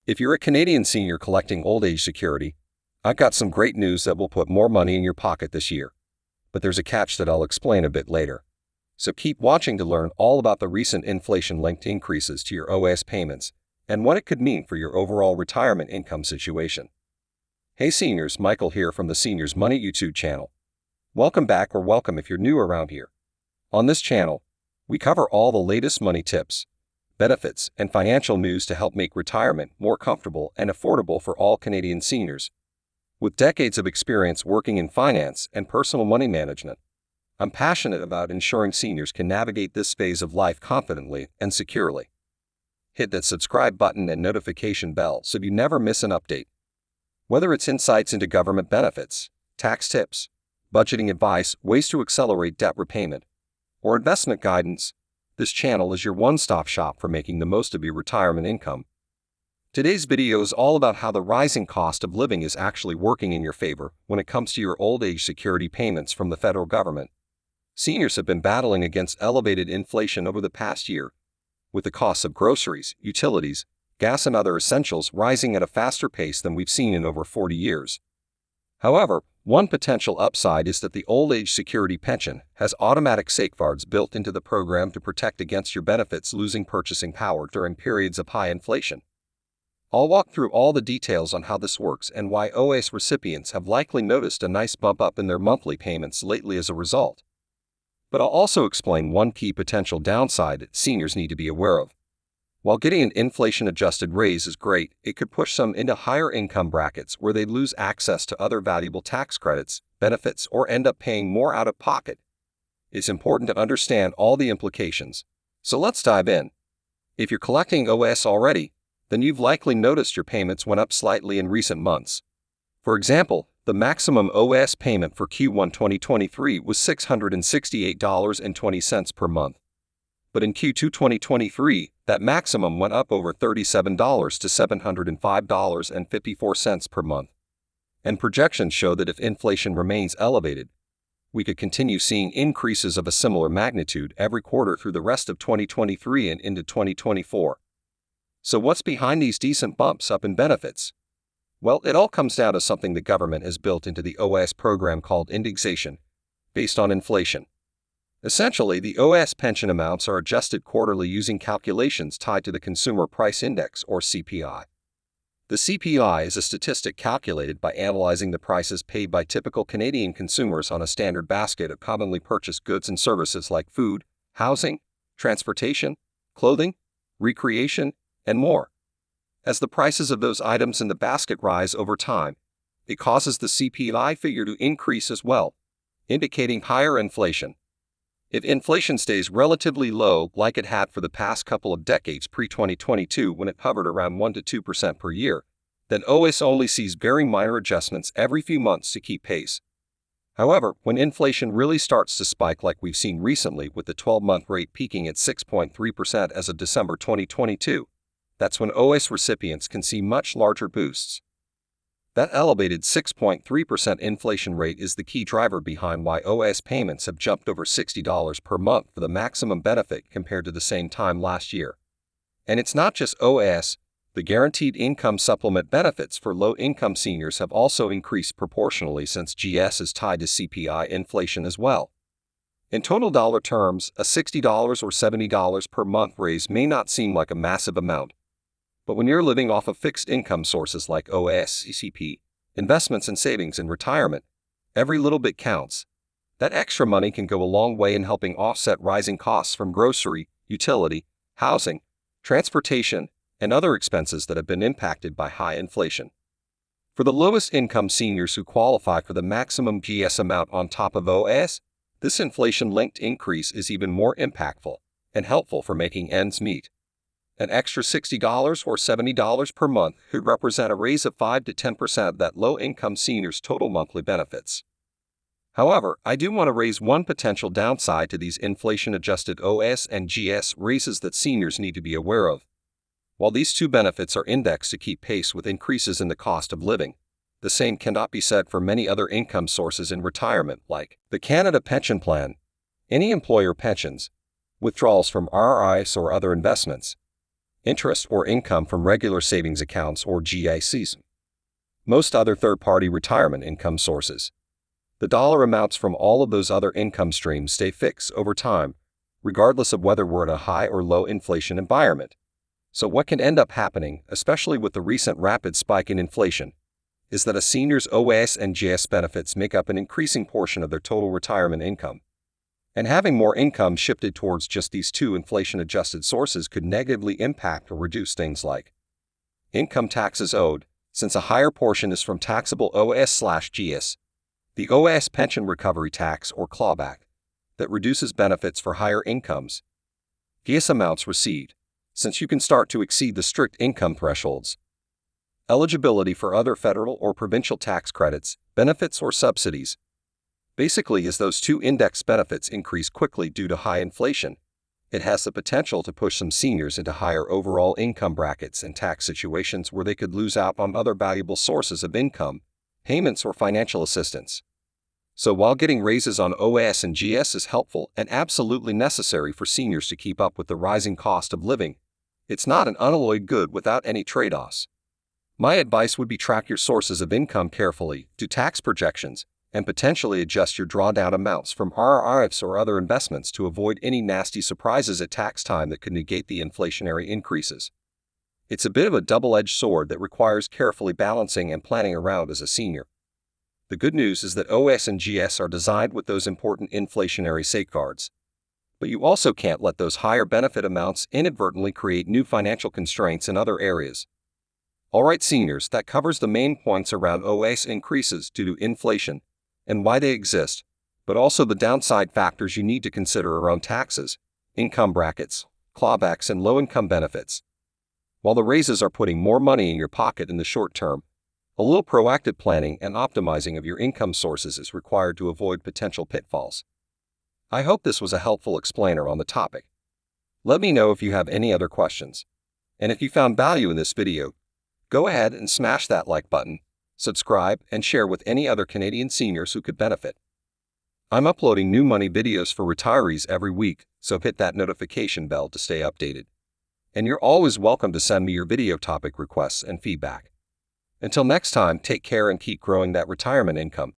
If you're a Canadian senior collecting old age security, I've got some great news that will put more money in your pocket this year. But there's a catch that I'll explain a bit later. So keep watching to learn all about the recent inflation-linked increases to your OAS payments and what it could mean for your overall retirement income situation. Hey seniors, Michael here from the Seniors Money YouTube channel. Welcome back, or welcome if you're new around here. On this channel, we cover all the latest money tips, benefits, and financial news to help make retirement more comfortable and affordable for all Canadian seniors. With decades of experience working in finance and personal money management, I'm passionate about ensuring seniors can navigate this phase of life confidently and securely. Hit that subscribe button and notification bell so you never miss an update. Whether it's insights into government benefits, tax tips, budgeting advice, ways to accelerate debt repayment, or investment guidance, this channel is your one-stop shop for making the most of your retirement income. Today's video is all about how the rising cost of living is actually working in your favor when it comes to your old age security payments from the federal government. Seniors have been battling against elevated inflation over the past year, with the costs of groceries, utilities, gas, and other essentials rising at a faster pace than we've seen in over 40 years. However, one potential upside is that the old age security pension has automatic safeguards built into the program to protect against your benefits losing purchasing power during periods of high inflation. I'll walk through all the details on how this works and why OAS recipients have likely noticed a nice bump up in their monthly payments lately as a result. But I'll also explain one key potential downside that seniors need to be aware of. While getting an inflation-adjusted raise is great, it could push some into higher income brackets where they lose access to other valuable tax credits, benefits, or end up paying more out of pocket. It's important to understand all the implications. So let's dive in. If you're collecting OAS already, then you've likely noticed your payments went up slightly in recent months. For example, the maximum OAS payment for Q1 2023 was $668.20 per month. But in Q2 2023, that maximum went up over $37 to $705.54 per month. And projections show that if inflation remains elevated, we could continue seeing increases of a similar magnitude every quarter through the rest of 2023 and into 2024. So what's behind these decent bumps up in benefits? Well, it all comes down to something the government has built into the OAS program called indexation, based on inflation. Essentially, the OAS pension amounts are adjusted quarterly using calculations tied to the Consumer Price Index, or CPI. The CPI is a statistic calculated by analyzing the prices paid by typical Canadian consumers on a standard basket of commonly purchased goods and services like food, housing, transportation, clothing, recreation, and more. As the prices of those items in the basket rise over time, it causes the CPI figure to increase as well, indicating higher inflation. If inflation stays relatively low, like it had for the past couple of decades pre-2022 when it hovered around 1 to 2% per year, then OAS only sees very minor adjustments every few months to keep pace. However, when inflation really starts to spike like we've seen recently, with the 12-month rate peaking at 6.3% as of December 2022, that's when OAS recipients can see much larger boosts. That elevated 6.3% inflation rate is the key driver behind why OAS payments have jumped over $60 per month for the maximum benefit compared to the same time last year. And it's not just OAS, the Guaranteed Income Supplement benefits for low-income seniors have also increased proportionally since GS is tied to CPI inflation as well. In total dollar terms, a $60 or $70 per month raise may not seem like a massive amount. But when you're living off of fixed income sources like OAS, CCP, investments and savings in retirement, every little bit counts. That extra money can go a long way in helping offset rising costs from grocery, utility, housing, transportation, and other expenses that have been impacted by high inflation. For the lowest income seniors who qualify for the maximum GS amount on top of OAS, this inflation-linked increase is even more impactful and helpful for making ends meet. An extra $60 or $70 per month could represent a raise of 5 to 10% of that low-income senior's total monthly benefits. However, I do want to raise one potential downside to these inflation-adjusted OAS and GS raises that seniors need to be aware of. While these two benefits are indexed to keep pace with increases in the cost of living, the same cannot be said for many other income sources in retirement, like the Canada Pension Plan, any employer pensions, withdrawals from RRIs or other investments, interest or income from regular savings accounts or GICs, most other third-party retirement income sources. The dollar amounts from all of those other income streams stay fixed over time, regardless of whether we're in a high or low inflation environment. So what can end up happening, especially with the recent rapid spike in inflation, is that a senior's OAS and GS benefits make up an increasing portion of their total retirement income. And having more income shifted towards just these two inflation-adjusted sources could negatively impact or reduce things like income taxes owed, since a higher portion is from taxable OAS/GS, the OAS pension recovery tax or clawback, that reduces benefits for higher incomes, GS amounts received, since you can start to exceed the strict income thresholds, eligibility for other federal or provincial tax credits, benefits, or subsidies. Basically, as those two index benefits increase quickly due to high inflation, it has the potential to push some seniors into higher overall income brackets and tax situations where they could lose out on other valuable sources of income, payments, or financial assistance. So while getting raises on OAS and GS is helpful and absolutely necessary for seniors to keep up with the rising cost of living, it's not an unalloyed good without any trade-offs. My advice would be track your sources of income carefully, do tax projections, and potentially adjust your drawdown amounts from RRIFs or other investments to avoid any nasty surprises at tax time that could negate the inflationary increases. It's a bit of a double-edged sword that requires carefully balancing and planning around as a senior. The good news is that OAS and GS are designed with those important inflationary safeguards. But you also can't let those higher benefit amounts inadvertently create new financial constraints in other areas. Alright seniors, that covers the main points around OAS increases due to inflation and why they exist, but also the downside factors you need to consider around taxes, income brackets, clawbacks, and low-income benefits. While the raises are putting more money in your pocket in the short term, a little proactive planning and optimizing of your income sources is required to avoid potential pitfalls. I hope this was a helpful explainer on the topic. Let me know if you have any other questions. And if you found value in this video, go ahead and smash that like button, subscribe, and share with any other Canadian seniors who could benefit. I'm uploading new money videos for retirees every week, so hit that notification bell to stay updated. And you're always welcome to send me your video topic requests and feedback. Until next time, take care and keep growing that retirement income.